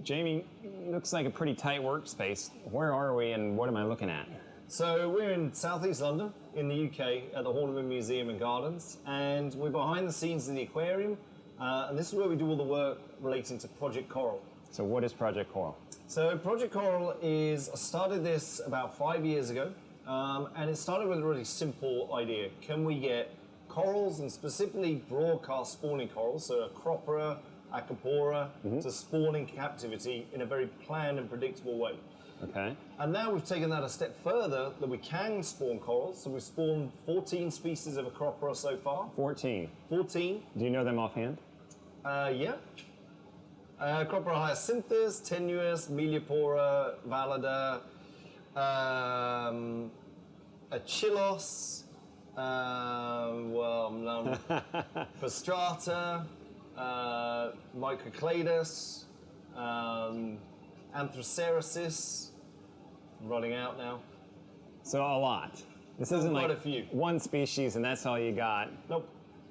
Jamie, looks like a pretty tight workspace. Where are we and what am I looking at? So we're in southeast London, in the UK, at the Horniman Museum and Gardens, and we're behind the scenes in the aquarium, and this is where we do all the work relating to Project Coral. So what is Project Coral? So Project Coral I started this about 5 years ago, and it started with a really simple idea. Can we get corals, and specifically broadcast spawning corals, so Acropora, Acropora, to spawn in captivity in a very planned and predictable way? Okay. And now we've taken that a step further, that we can spawn corals. So we've spawned 14 species of Acropora so far. 14. 14. Do you know them offhand? Yeah. Acropora hyacinthus, tenuis, Meliopora, valida, Achillos, Pastrata, Microcladus, Anthracerasis. I'm running out now. So a lot. This isn't Quite like a few. one species and that's all you got. Nope.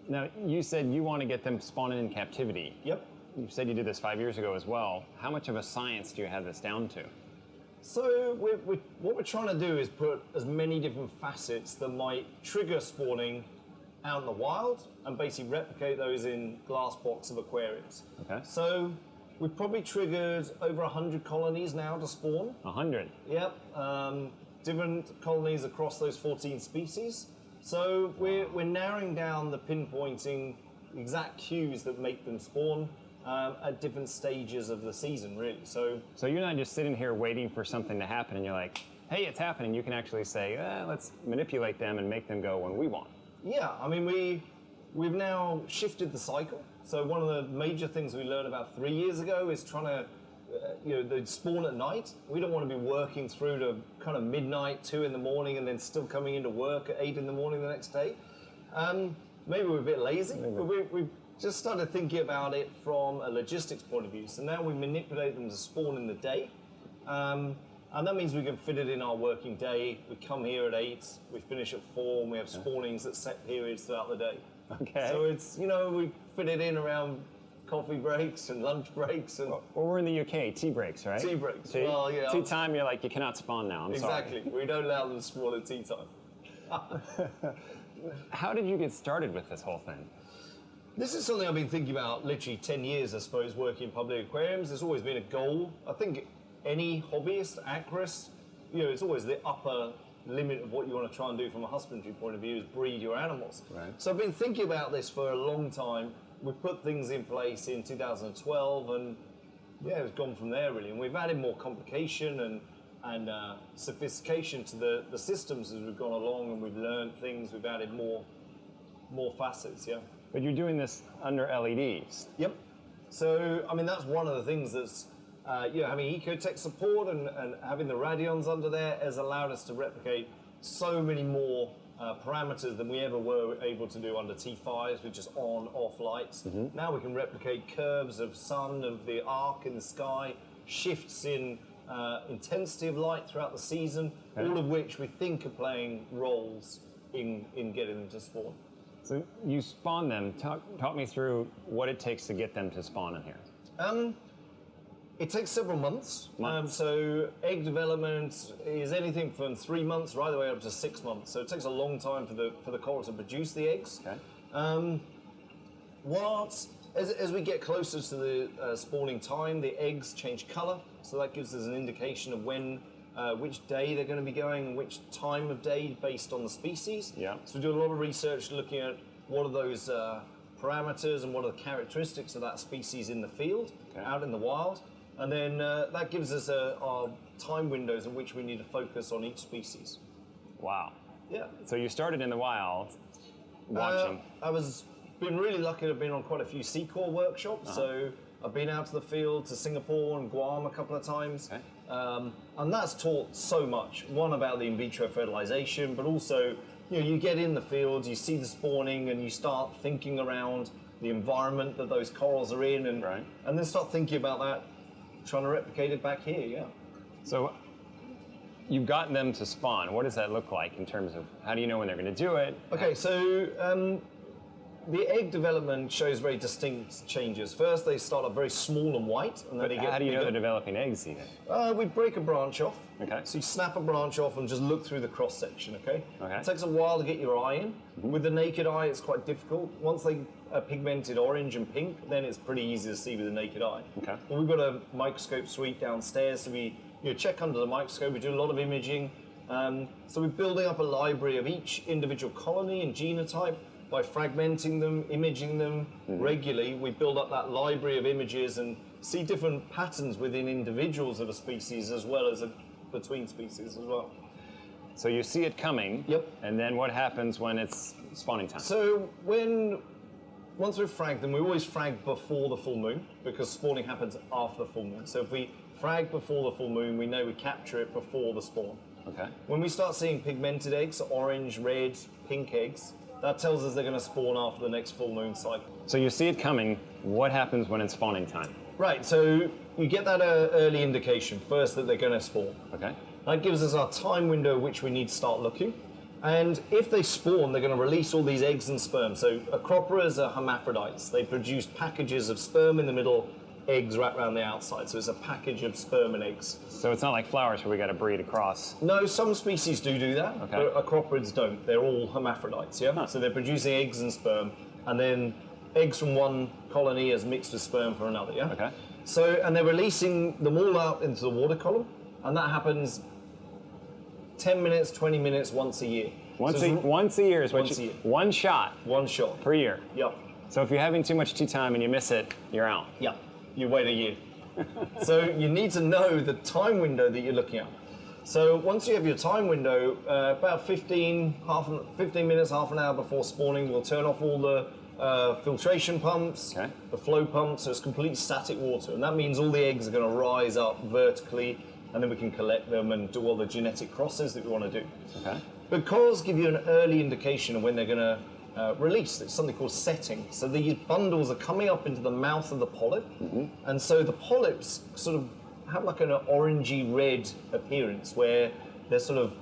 Now, you said you want to get them spawning in captivity. Yep. You said you did this 5 years ago as well. How much of a science do you have this down to? So what we're trying to do is put as many different facets that might trigger spawning out in the wild and basically replicate those in glass box of aquariums. Okay. So we've probably triggered over 100 colonies now to spawn. 100? Yep. Different colonies across those 14 species. So we're narrowing down the pinpointing exact cues that make them spawn at different stages of the season, really. So you're not just sitting here waiting for something to happen and you're like, hey, it's happening. You can actually say, let's manipulate them and make them go when we want. yeah, I mean, we've now shifted the cycle. So one of the major things we learned about 3 years ago is trying to, they spawn at night. We don't want to be working through to kind of midnight, 2 in the morning, and then still coming into work at 8 in the morning the next day. Maybe we're a bit lazy, but we've just started thinking about it from a logistics point of view. So now we manipulate them to spawn in the day. And that means we can fit it in our working day. We come here at 8, we finish at 4, and we have spawnings at set periods throughout the day. Okay. So it's, we fit it in around coffee breaks and lunch breaks. And well, we're in the UK, tea breaks, right? Tea breaks. Tea, well, yeah. tea time, you're like, you cannot spawn now, I'm exactly. sorry. We don't allow them to spawn at tea time. How did you get started with this whole thing? This is something I've been thinking about literally 10 years, I suppose, working in public aquariums. There's always been a goal. I think any hobbyist, aquarist, it's always the upper limit of what you want to try and do from a husbandry point of view is breed your animals. Right. So I've been thinking about this for a long time. We put things in place in 2012 and it's gone from there really. And we've added more complication and sophistication to the systems as we've gone along, and we've learned things, we've added more facets, yeah. But you're doing this under LEDs. Yep. So, I mean, that's one of the things that's, having Ecotech support and having the radions under there has allowed us to replicate so many more parameters than we ever were able to do under T5s with just on-off lights. Now we can replicate curves of sun, of the arc in the sky, shifts in intensity of light throughout the season, all of which we think are playing roles in getting them to spawn. So you spawn them. Talk me through what it takes to get them to spawn in here. It takes several months. So egg development is anything from 3 months right the way up to 6 months. So it takes a long time for the coral to produce the eggs. Okay. As we get closer to the spawning time, the eggs change color. So that gives us an indication of which day they're going to be going and which time of day based on the species. Yeah. So we do a lot of research looking at what are those parameters and what are the characteristics of that species in the field, out in the wild. And then that gives us our time windows in which we need to focus on each species. Wow. Yeah. So you started in the wild, watching. Been really lucky to have been on quite a few sea core workshops. So I've been out to the field to Singapore and Guam a couple of times. Okay. And that's taught so much. One, about the in vitro fertilization, but also, you get in the field, you see the spawning, and you start thinking around the environment that those corals are in, and then start thinking about that, trying to replicate it back here, yeah. So you've gotten them to spawn. What does that look like in terms of how do you know when they're going to do it? Okay, so the egg development shows very distinct changes. First, they start off very small and white, and then they get How do you know bigger. they're developing eggs even? We break a branch off. Okay. So you snap a branch off and just look through the cross section, okay? Okay. It takes a while to get your eye in. With the naked eye, it's quite difficult. Once they are pigmented orange and pink, then it's pretty easy to see with the naked eye. Okay. But we've got a microscope suite downstairs, so we check under the microscope. We do a lot of imaging. So we're building up a library of each individual colony and genotype by fragmenting them, imaging them regularly. We build up that library of images and see different patterns within individuals of a species as well as between species as well. So you see it coming. Yep. And then what happens when it's spawning time? So once we've fragged them, we always frag before the full moon because spawning happens after the full moon. So if we frag before the full moon, we know we capture it before the spawn. Okay. When we start seeing pigmented eggs, orange, red, pink eggs, that tells us they're going to spawn after the next full moon cycle. So you see it coming. What happens when it's spawning time? Right, so you get that early indication first that they're going to spawn. Okay. That gives us our time window which we need to start looking. And if they spawn, they're going to release all these eggs and sperm. So acroporas are hermaphrodites. They produce packages of sperm in the middle, eggs wrapped around the outside. So it's a package of sperm and eggs. So it's not like flowers where we got to breed across. No, some species do that, Okay. but acroporids don't. They're all hermaphrodites, yeah? Huh. So they're producing eggs and sperm, and then eggs from one colony is mixed with sperm from another, yeah? Okay. So, and they're releasing them all out into the water column, and that happens 10 minutes, 20 minutes once a year. Once So a it's year is what once a year. one shot one shot. per year. Yep, So if you're having too much tea time and you miss it, you're out. yep. You wait a year. So you need to know the time window that you're looking at. So once you have your time window, about 15 minutes, half an hour before spawning, we'll turn off all the filtration pumps, Okay. the flow pumps, so it's complete static water. And that means all the eggs are going to rise up vertically, and then we can collect them and do all the genetic crosses that we want to do. Okay. Because give you an early indication of when they're going to release. It's something called setting. So these bundles are coming up into the mouth of the polyp, and so the polyps sort of have like an orangey red appearance where they're sort of,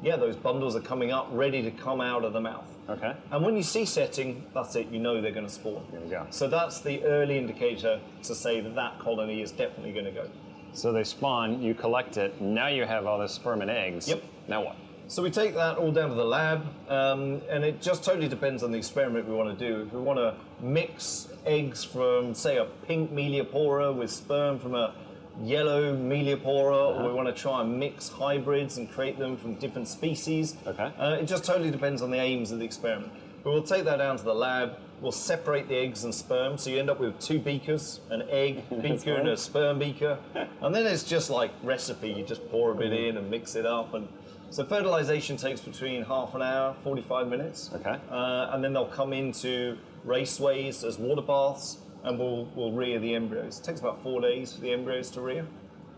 those bundles are coming up ready to come out of the mouth. Okay. And when you see setting, that's it, you know they're going to spawn. There we go. So that's the early indicator to say that that colony is definitely going to go. So they spawn, you collect it, now you have all the sperm and eggs. Yep. Now what? So we take that all down to the lab, and it just totally depends on the experiment we want to do. If we want to mix eggs from, say, a pink Meliopora with sperm from a yellow Meliopora, or we want to try and mix hybrids and create them from different species. Okay. It just totally depends on the aims of the experiment. But we'll take that down to the lab, we'll separate the eggs and sperm, so you end up with two beakers, an egg beaker and a sperm beaker. And then it's just like recipe, you just pour a bit in and mix it up. And so fertilization takes between half an hour, 45 minutes. Okay. And then they'll come into raceways as water baths, and we'll rear the embryos. It takes about 4 days for the embryos to rear.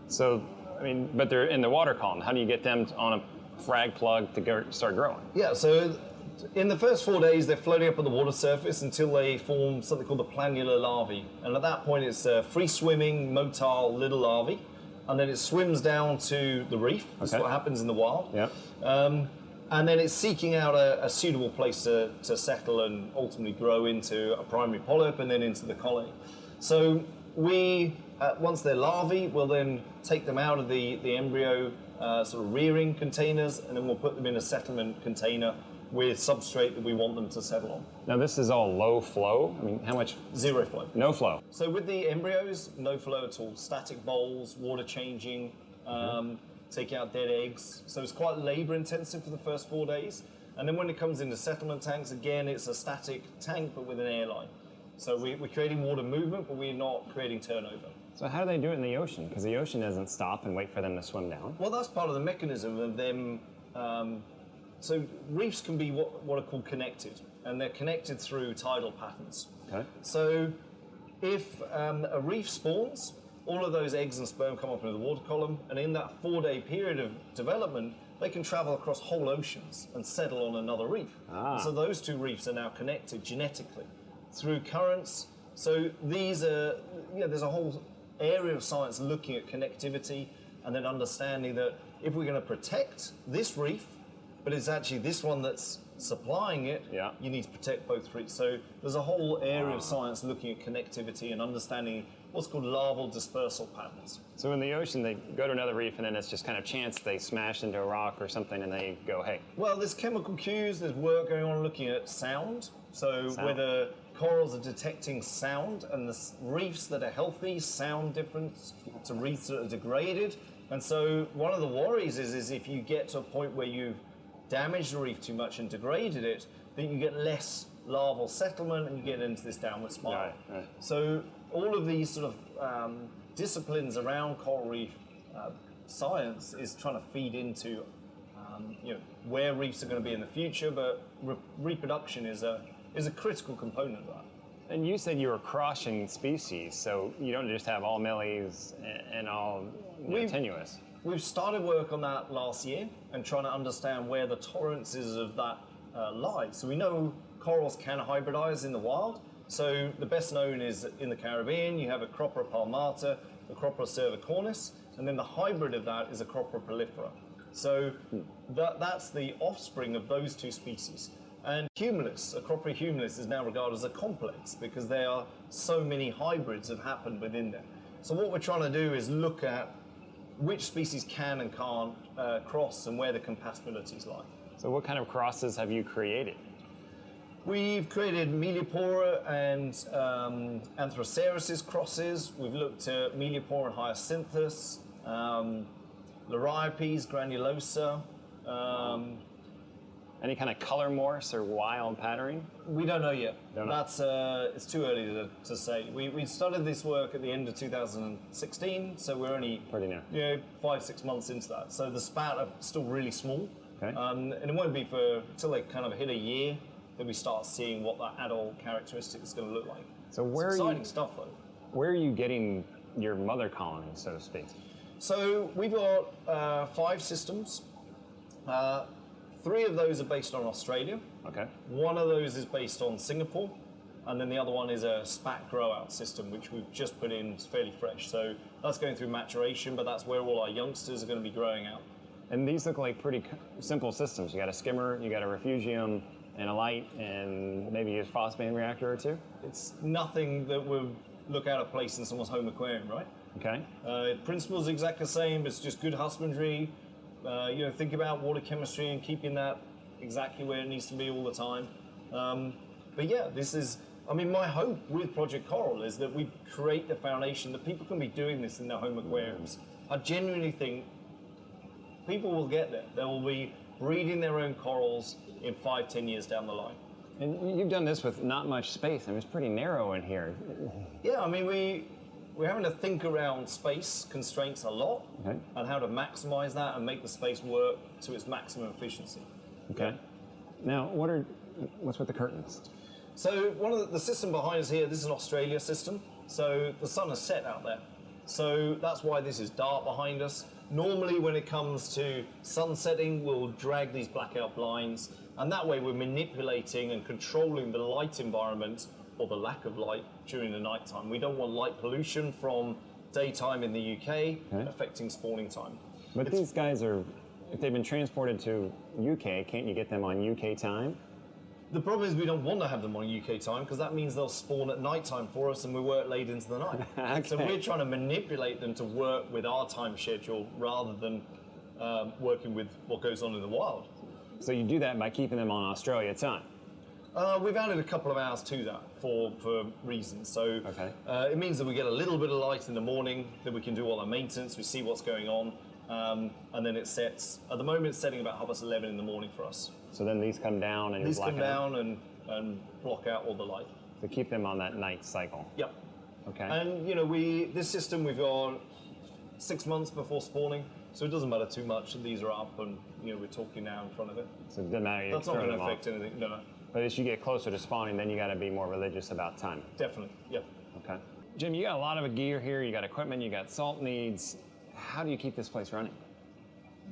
So, I mean, but they're in the water column. How do you get them on a frag plug to start growing? Yeah, so in the first 4 days, they're floating up on the water surface until they form something called the planular larvae. And at that point, it's free-swimming, motile little larvae. And then it swims down to the reef. That's Okay. what happens in the wild. Yeah. And then it's seeking out a suitable place to settle and ultimately grow into a primary polyp and then into the colony. So we, once they're larvae, we'll then take them out of the embryo sort of rearing containers, and then we'll put them in a settlement container with substrate that we want them to settle on. Now this is all low flow. I mean, how much? Zero flow. No flow. So with the embryos, no flow at all. Static bowls, water changing, taking out dead eggs. So it's quite labor intensive for the first 4 days. And then when it comes into settlement tanks, again, it's a static tank, but with an airline. So we're creating water movement, but we're not creating turnover. So how do they do it in the ocean? Because the ocean doesn't stop and wait for them to swim down. Well, that's part of the mechanism of them. So reefs can be what are called connected, and they're connected through tidal patterns. Okay. So if a reef spawns, all of those eggs and sperm come up into the water column, and in that 4-day period of development, they can travel across whole oceans and settle on another reef. Ah. So those two reefs are now connected genetically through currents. So these are, there's a whole area of science looking at connectivity and then understanding that if we're going to protect this reef, but it's actually this one that's supplying it, Yeah. you need to protect both reefs. So there's a whole area of science looking at connectivity and understanding what's called larval dispersal patterns. So in the ocean, they go to another reef, and then it's just kind of chance they smash into a rock or something, and they go, hey. Well, there's chemical cues, there's work going on looking at sound. So whether corals are detecting sound, and the reefs that are healthy sound different to reefs that are degraded. And so one of the worries is if you get to a point where you've damaged the reef too much and degraded it, then you get less larval settlement and you get into this downward spiral. Right. So all of these sort of disciplines around coral reef science is trying to feed into where reefs are going to be in the future, but reproduction is a critical component of that. And you said you were crossing species, so you don't just have all millies and all tenuous. We've started work on that last year and trying to understand where the tolerances of that lie. So we know corals can hybridize in the wild. So the best known is in the Caribbean, you have a Cropra palmata, a Cropra cervicornis, and then the hybrid of that is a Cropra prolifera. So that's the offspring of those two species. And Humulus, Acropora humilis, is now regarded as a complex because there are so many hybrids have happened within there. So what we're trying to do is look at which species can and can't cross and where the compatibilities lie. So what kind of crosses have you created? We've created Meliopora and Anthroceresis crosses. We've looked at Meliopora and Hyacinthus, Liriopes granulosa. Any kind of color morse or wild patterning? We don't know yet. Don't know. That's it's too early to say. We started this work at the end of 2016, so we're only Pretty new. 5-6 months into that. So the spat are still really small, Okay. and it won't be until they kind of hit a year that we start seeing what that adult characteristic is going to look like. So It's where exciting stuff though. where are you getting your mother colony, so to speak? So we've got 5 systems. 3 of those are based on Australia. Okay. One of those is based on Singapore, and then the other one is a spat grow-out system, which we've just put in. It's fairly fresh. So that's going through maturation, but that's where all our youngsters are going to be growing out. And these look like pretty simple systems. You got a skimmer, you got a refugium, and a light, and maybe a phosphane reactor or 2? It's nothing that would look out of place in someone's home aquarium, right? Okay. Principles are exactly the same. It's just good husbandry. Think about water chemistry and keeping that exactly where it needs to be all the time. But yeah, my hope with Project Coral is that we create the foundation that people can be doing this in their home aquariums. I genuinely think people will get there. They will be breeding their own corals in 5-10 years down the line. And you've done this with not much space. I mean, it's pretty narrow in here. Yeah, we're having to think around space constraints a lot, Okay. and how to maximize that and make the space work to its maximum efficiency. Okay. Now, what's with the curtains? So one of the system behind us here, this is an Australia system. So the sun has set out there. So that's why this is dark behind us. Normally when it comes to sun setting, we'll drag these blackout blinds, and that way we're manipulating and controlling the light environment, or the lack of light, during the nighttime. We don't want light pollution from daytime in the UK affecting spawning time. But these guys if they've been transported to UK, can't you get them on UK time? The problem is we don't want to have them on UK time because that means they'll spawn at nighttime for us and we work late into the night. Okay. So we're trying to manipulate them to work with our time schedule rather than working with what goes on in the wild. So you do that by keeping them on Australia time? We've added a couple of hours to that for reasons. So Okay. It means that we get a little bit of light in the morning, that we can do all our maintenance, we see what's going on, and then it sets. At the moment, it's setting about 11:30 in the morning for us. So then these come down and These you block come down and block out all the light. to keep them on that night cycle. Yep. Okay. And this system we've got 6 months before spawning, so it doesn't matter too much. These are up, and we're talking now in front of it. So it doesn't matter. You That's not throw going to them affect off. anything. No. But as you get closer to spawning, then you got to be more religious about time. Definitely. Yep. Okay. Jim, you got a lot of gear here. You got equipment. You got salt needs. How do you keep this place running?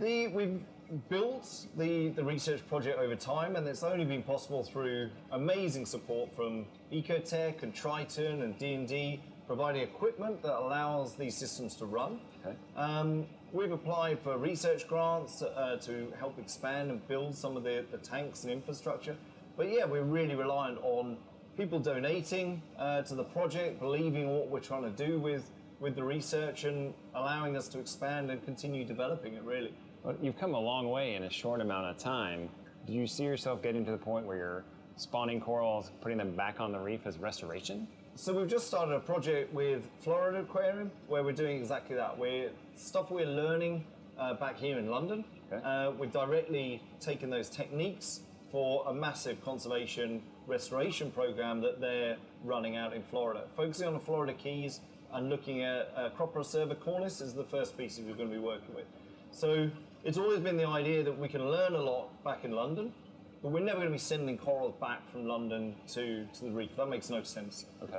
We've built the research project over time, and it's only been possible through amazing support from Ecotech and Triton and D&D, providing equipment that allows these systems to run. Okay. We've applied for research grants to help expand and build some of the tanks and infrastructure. But yeah, we're really reliant on people donating to the project, believing in what we're trying to do with the research and allowing us to expand and continue developing it, really. Well, you've come a long way in a short amount of time. Do you see yourself getting to the point where you're spawning corals, putting them back on the reef as restoration? So we've just started a project with Florida Aquarium where we're doing exactly that. Stuff we're learning back here in London. Okay. We're directly taking those techniques for a massive conservation restoration program that they're running out in Florida, focusing on the Florida Keys and looking at Cropper cervicornis is the first species we're going to be working with. So it's always been the idea that we can learn a lot back in London, but we're never going to be sending corals back from London to the reef. That makes no sense. Okay.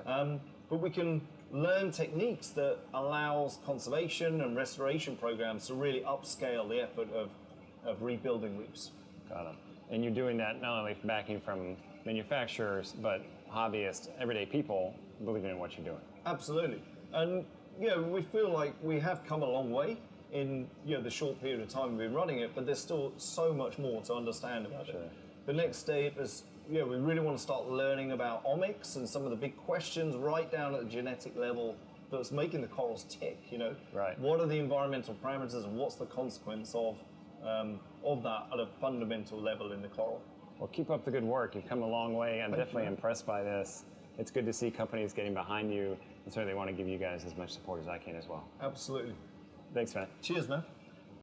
But we can learn techniques that allows conservation and restoration programs to really upscale the effort of rebuilding reefs. Got it. And you're doing that not only backing from manufacturers, but hobbyists, everyday people believing in what you're doing. Absolutely. And we feel like we have come a long way in the short period of time we've been running it, but there's still so much more to understand about it. The next step is, we really want to start learning about omics and some of the big questions right down at the genetic level that's making the corals tick. Right. What are the environmental parameters and what's the consequence of that at a fundamental level in the coral? Well, keep up the good work. You've come a long way. I'm definitely impressed by this. It's good to see companies getting behind you, and certainly want to give you guys as much support as I can as well. Absolutely. Thanks, man. Cheers, man.